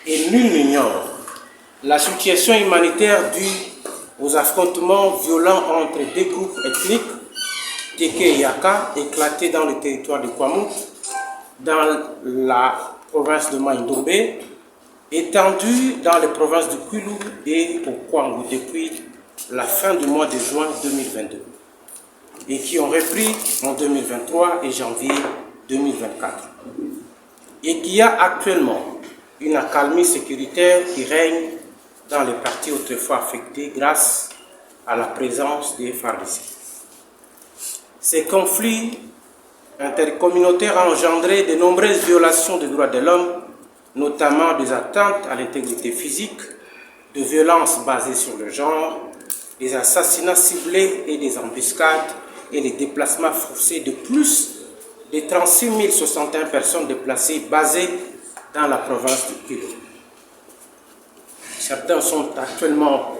et nul n'ignore la situation humanitaire due aux affrontements violents entre deux groupes ethniques, Teke et Yaka, éclatés dans le territoire de Kwamut, dans la province de Maïndombe, étendus dans les provinces de Kwilu et au Kwangu depuis la fin du mois de juin 2022 et qui ont repris en 2023 et janvier 2024 et qu'il y a actuellement une accalmie sécuritaire qui règne dans les parties autrefois affectées grâce à la présence des FARDC. Ces conflits intercommunautaires ont engendré de nombreuses violations des droits de l'homme, notamment des atteintes à l'intégrité physique, de violences basées sur le genre, des assassinats ciblés et des embuscades et les déplacements forcés de plus de 36 061 personnes déplacées basées dans la province du Kwilu. Certains sont actuellement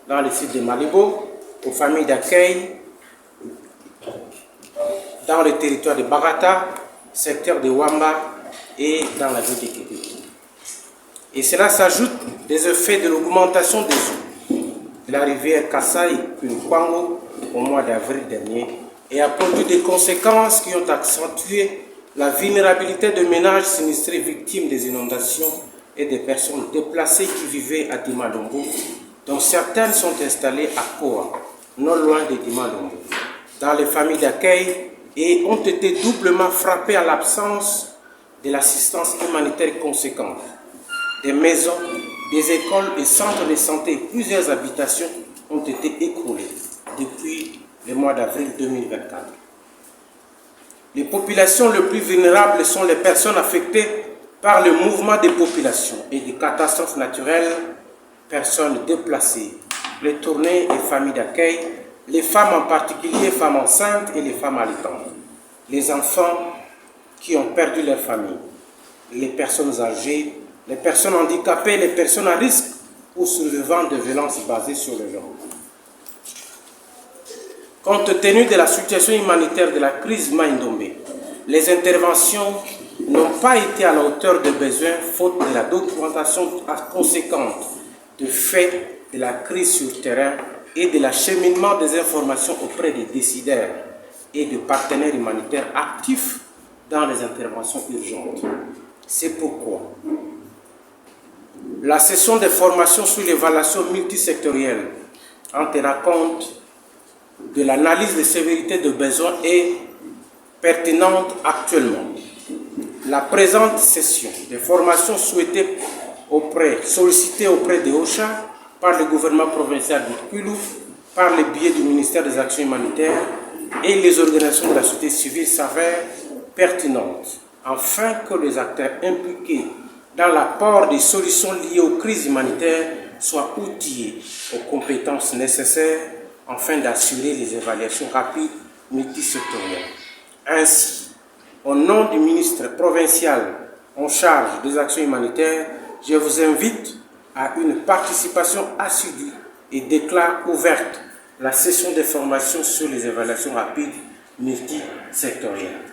dans le site de Malibo, aux familles d'accueil, dans le territoire de Bagata, secteur de Wamba et dans la ville de Kéké. Et cela s'ajoute des effets de l'augmentation des eaux de la rivière Kassai puis Kwango au mois d'avril dernier et a produit des conséquences qui ont accentué la vulnérabilité de ménages sinistrés victimes des inondations et des personnes déplacées qui vivaient à Dimalombo, dont certaines sont installées à Koa, non loin de Dimalombo, dans les familles d'accueil et ont été doublement frappées à l'absence de l'assistance humanitaire conséquente. Des maisons, des écoles et centres de santé et plusieurs habitations ont été écroulées depuis le mois d'avril 2024. Les populations les plus vulnérables sont les personnes affectées par le mouvement des populations et des catastrophes naturelles, personnes déplacées, retournées et familles d'accueil, les femmes en particulier, femmes enceintes et les femmes allaitantes, les enfants qui ont perdu leur famille, les personnes âgées, les personnes handicapées, les personnes à risque ou survivant de violences basées sur le genre. Compte tenu de la situation humanitaire de la crise Maïndombe, les interventions n'ont pas été à la hauteur des besoins faute de la documentation conséquente de fait de la crise sur terrain et de l'acheminement des informations auprès des décideurs et de partenaires humanitaires actifs dans les interventions urgentes. C'est pourquoi la session de formation sur l'évaluation multisectorielle en tenant compte de l'analyse de sévérité de besoins est pertinente actuellement. La présente session de formation sollicitée auprès de OCHA par le gouvernement provincial du Kwilu, par le biais du ministère des Actions humanitaires et les organisations de la société civile s'avère pertinente, afin que les acteurs impliqués dans l'apport des solutions liées aux crises humanitaires soient outillés aux compétences nécessaires afin d'assurer les évaluations rapides multisectorielles. Ainsi, au nom du ministre provincial en charge des actions humanitaires, je vous invite à une participation assidue et déclare ouverte la session de formation sur les évaluations rapides multisectorielles.